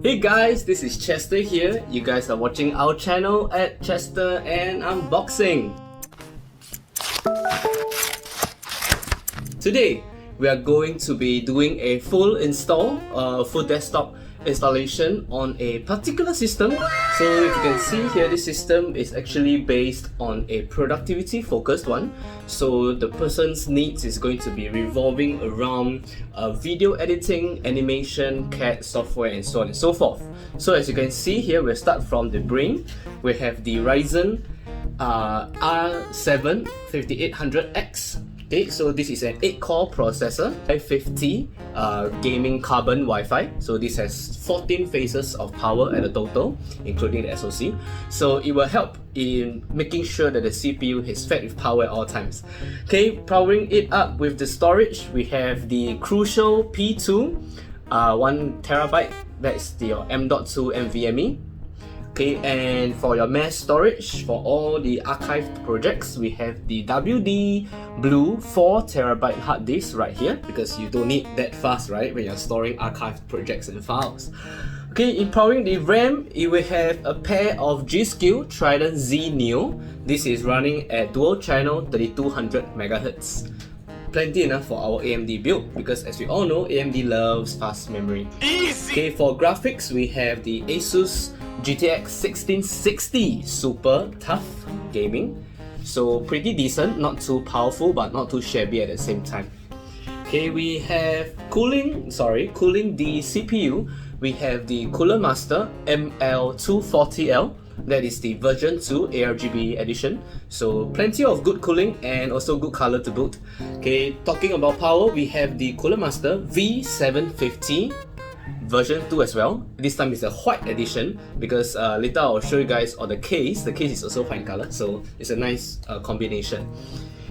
Hey guys, this is Chester here. You guys are watching our channel at Chester and Unboxing. Today, we are going to be doing a full desktop installation on a particular system. So if you can see here, this system is actually based on a productivity focused one. So the person's needs is going to be revolving around video editing, animation, CAD software, and so on and so forth. So as you can see here, we'll start from the brain. We have the Ryzen R7 5800X. Okay, so this is an 8-core processor, 550 gaming carbon Wi-Fi. So this has 14 phases of power at a total, including the SoC. So it will help in making sure that the CPU is fed with power at all times. Okay, powering it up with the storage, we have the Crucial P2, 1TB. That's your M.2 NVMe. Okay, and for your mass storage, for all the archived projects, we have the WD Blue 4TB hard disk right here, because you don't need that fast, right, when you're storing archived projects and files. Okay, in powering the RAM, it will have a pair of G.Skill Trident Z Neo. This is running at dual channel 3200 MHz. Plenty enough for our AMD build, because as we all know, AMD loves fast memory. Easy. Okay, for graphics, we have the Asus GTX 1660 Super Tough Gaming. So pretty decent, not too powerful but not too shabby at the same time. Okay, we have cooling the CPU. We have the Cooler Master ML240L. That is the version 2 ARGB edition. So plenty of good cooling and also good color to boot. Okay, talking about power, we have the Cooler Master V750 version 2 as well. This time it's a white edition, because later I'll show you guys on the case. The case is also white color, so it's a nice combination.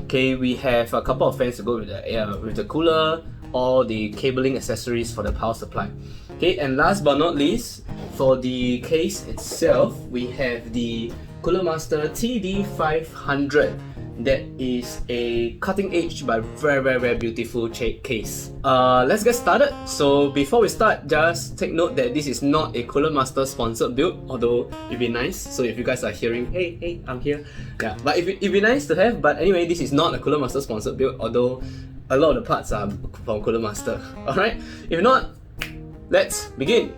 Okay, we have a couple of fans to go with the cooler, all the cabling accessories for the power supply. Okay, and last but not least, for the case itself, we have the Cooler Master TD500. That is a cutting edge but very beautiful case. Let's get started. So before we start, just take note that this is not a Cooler Master sponsored build, although it'd be nice. So if you guys are hearing, hey, I'm here. Yeah, but it'd be nice to have. But anyway, this is not a Cooler Master sponsored build, although a lot of the parts are from Cooler Master. Alright, if not, let's begin.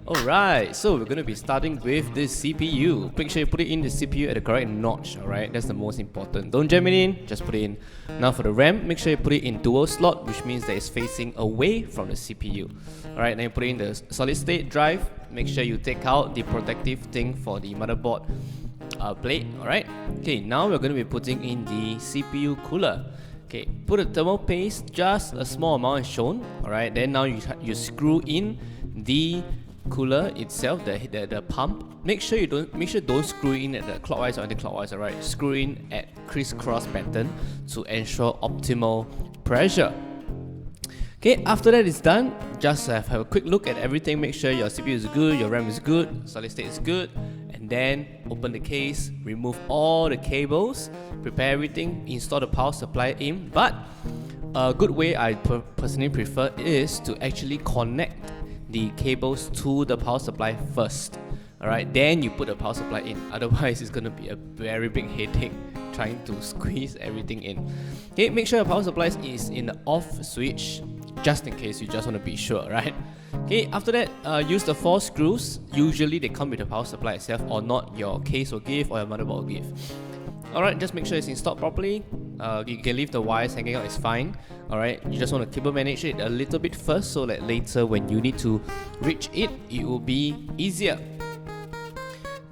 Alright, so we're going to be starting with the CPU. Make sure you put it in the CPU at the correct notch, alright? That's the most important. Don't jam it in, just put it in. Now for the RAM, make sure you put it in dual slot, which means that it's facing away from the CPU. Alright, then you put it in the solid state drive. Make sure you take out the protective thing for the motherboard plate, alright? Okay, now we're going to be putting in the CPU cooler. Okay, put a thermal paste, just a small amount is shown, alright? Then now you screw in the cooler itself, the pump. Make sure don't screw in at the clockwise or anti-clockwise, alright? Screw in at crisscross pattern to ensure optimal pressure. Okay, after that is done, just have a quick look at everything. Make sure your CPU is good, your RAM is good, solid state is good, and then open the case, remove all the cables, prepare everything, install the power supply in. But a good way I personally prefer is to actually connect the cables to the power supply first. Alright, then you put the power supply in. Otherwise, it's gonna be a very big headache trying to squeeze everything in. Okay, make sure your power supply is in the off switch, just in case you just want to be sure, right? Okay, after that, use the 4 screws. Usually they come with the power supply itself, or not, your case will give or your motherboard will give. Alright, just make sure it's installed properly. You can leave the wires hanging out, it's fine. Alright, you just want to cable manage it a little bit first, so that later when you need to reach it, it will be easier.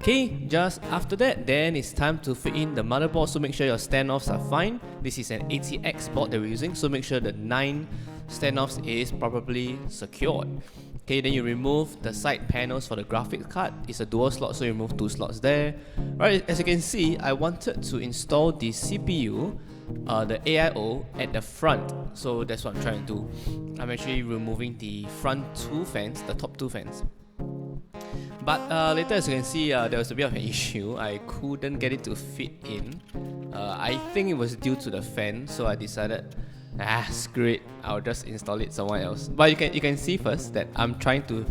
Okay, just after that, then it's time to fit in the motherboard, so make sure your standoffs are fine. This is an ATX board that we're using, so make sure the 9 standoffs is properly secured. Okay, then you remove the side panels for the graphics card. It's a dual slot, so you remove 2 slots there. Right, as you can see, I wanted to install the CPU, the AIO at the front. So that's what I'm trying to do. I'm actually removing the front 2 fans, the top 2 fans. But later, as you can see, there was a bit of an issue. I couldn't get it to fit in. I think it was due to the fan, so I decided screw it, I'll just install it somewhere else. But you can see first that I'm trying to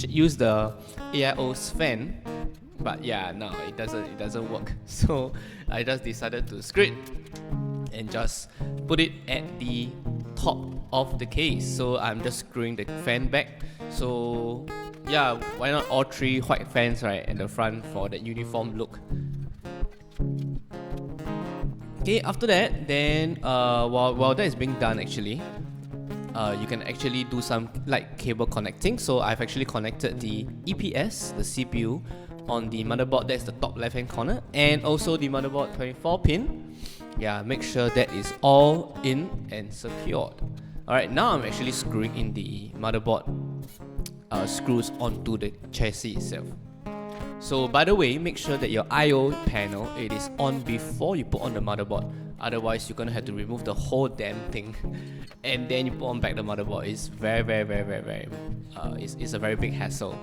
use the AIO's fan, but yeah, no, it doesn't work. So I just decided to screw it and just put it at the top of the case. So I'm just screwing the fan back. So yeah, why not all 3 white fans right at the front for that uniform look. Okay, after that, then while that is being done, actually, you can actually do some like cable connecting. So I've actually connected the EPS, the CPU, on the motherboard. That's the top left hand corner, and also the motherboard 24 pin. Yeah, make sure that is all in and secured. Alright, now I'm actually screwing in the motherboard screws onto the chassis itself. So by the way, make sure that your I/O panel, it is on before you put on the motherboard. Otherwise, you're gonna have to remove the whole damn thing, and then you put on back the motherboard. It's it's a very big hassle.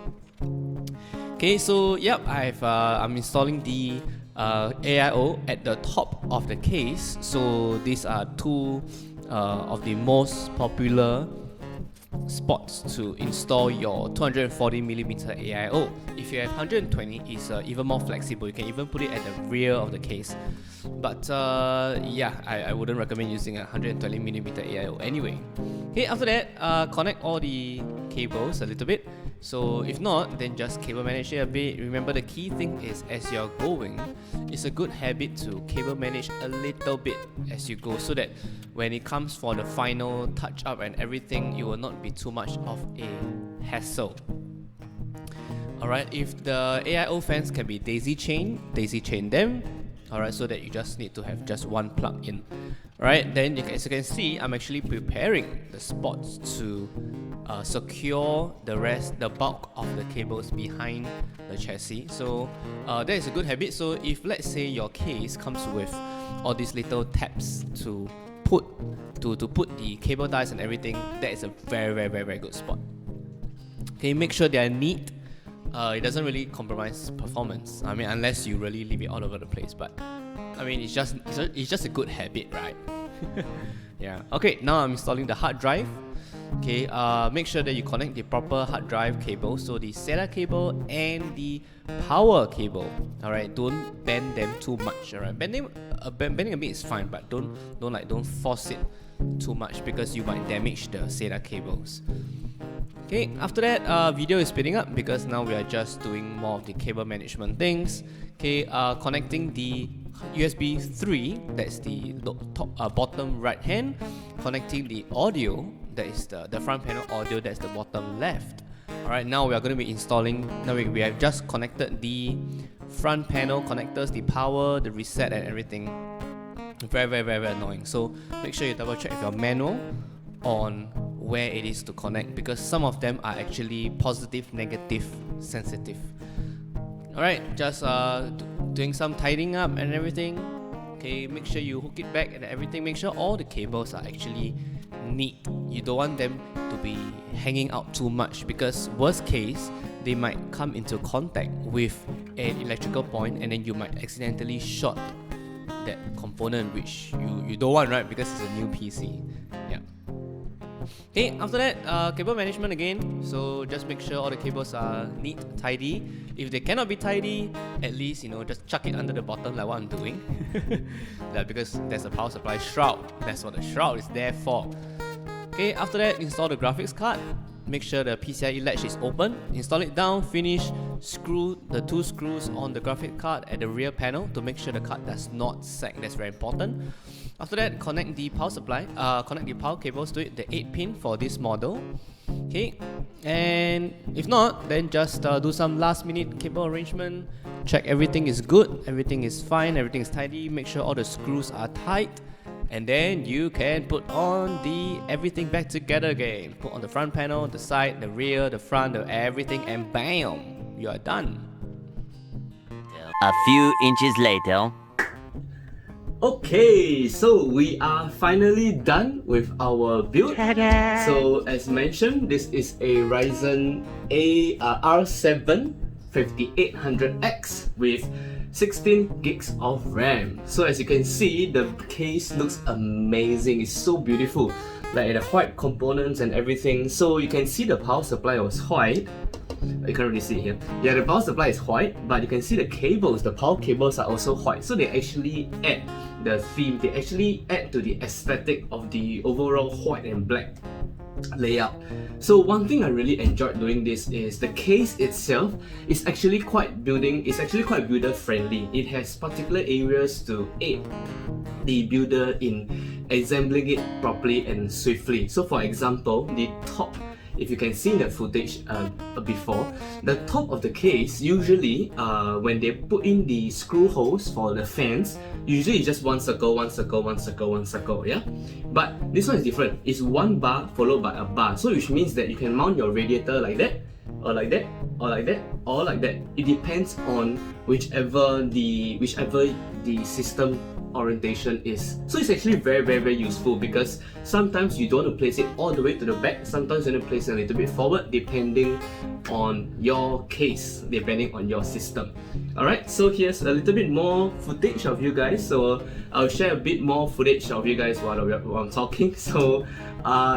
Okay, so yep, I'm installing the AIO at the top of the case. So these are 2 of the most popular spots to install your 240mm AIO. If you have 120, it's even more flexible. You can even put it at the rear of the case. But yeah, I wouldn't recommend using a 120mm AIO anyway. Okay, after that, connect all the cables a little bit. So if not, then just cable manage it a bit. Remember, the key thing is as you're going, it's a good habit to cable manage a little bit as you go, so that when it comes for the final touch up and everything, it will not be too much of a hassle. Alright, if the AIO fans can be daisy chain them. Alright, so that you just need to have just one plug in. Alright, then as you can see, I'm actually preparing the spots to secure the bulk of the cables behind the chassis. So that is a good habit. So if let's say your case comes with all these little tabs to put the cable ties and everything, that is a very good spot. Okay, make sure they are neat. It doesn't really compromise performance. I mean, unless you really leave it all over the place. But I mean, it's just a good habit, right? Yeah. Okay, now I'm installing the hard drive. Okay, make sure that you connect the proper hard drive cable, so the SATA cable and the power cable. Alright, don't bend them too much. Alright, bending a bit is fine, but don't force it too much because you might damage the SATA cables. Okay, after that, video is speeding up because now we are just doing more of the cable management things. Okay, connecting the USB 3, that's the top bottom right hand, connecting the audio, that is the front panel audio, that's the bottom left. Alright, now we are going to be installing, now we have just connected the front panel connectors, the power, the reset and everything. Very annoying. So make sure you double check with your manual on where it is to connect, because some of them are actually positive, negative, sensitive. Alright, just doing some tidying up and everything. Okay, make sure you hook it back and everything. Make sure all the cables are actually neat. You don't want them to be hanging out too much, because worst case, they might come into contact with an electrical point and then you might accidentally short that component, which you don't want, right? Because it's a new PC. Yeah. Okay, after that, cable management again. So just make sure all the cables are neat, tidy. If they cannot be tidy, at least, just chuck it under the bottom like what I'm doing. Because there's a power supply shroud. That's what the shroud is there for. Okay, after that, install the graphics card. Make sure the PCIe latch is open. Install it down, finish, screw the 2 screws on the graphics card at the rear panel to make sure the card does not sag. That's very important. After that, connect the power supply, connect the power cables to it, the 8-pin for this model. Okay, and if not, then just do some last minute cable arrangement. Check everything is good, everything is fine, everything is tidy. Make sure all the screws are tight, and then you can put on everything back together again. Put on the front panel, the side, the rear, the front, everything, and bam, you are done. A few inches later. Okay, so we are finally done with our build. Ta-da! So as mentioned, this is a Ryzen R7 5800X with 16 gigs of RAM. So as you can see, the case looks amazing. It's so beautiful, like the white components and everything. So you can see the power supply was white, You can't really see it here. Yeah, the power supply is white, but you can see the cables, the power cables are also white. So they actually add the theme, they actually add to the aesthetic of the overall white and black layout. So one thing I really enjoyed doing this is the case itself is actually quite builder friendly. It has particular areas to aid the builder in assembling it properly and swiftly. So for example, the top, if you can see in the footage before, the top of the case, usually when they put in the screw holes for the fans, usually it's just one circle, yeah? But this one is different. It's one bar followed by a bar. So which means that you can mount your radiator like that, or like that, or like that, or like that. It depends on whichever the system orientation is. So it's actually very useful, because sometimes you don't want to place it all the way to the back, sometimes you want to place it a little bit forward depending on your case, depending on your system. Alright, so here's a little bit more footage of you guys. So I'll share a bit more footage of you guys while I'm talking. So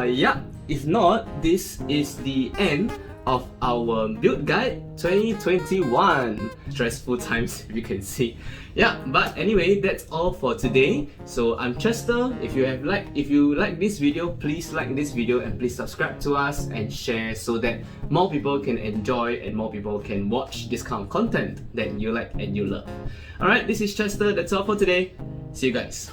yeah, if not, this is the end of our build guide 2021. Stressful times, if you can see. Yeah, but anyway, that's all for today. So I'm Chester. If you like this video, please like this video and please subscribe to us and share, so that more people can enjoy and more people can watch this kind of content that you like and you love. Alright, this is Chester. That's all for today. See you guys.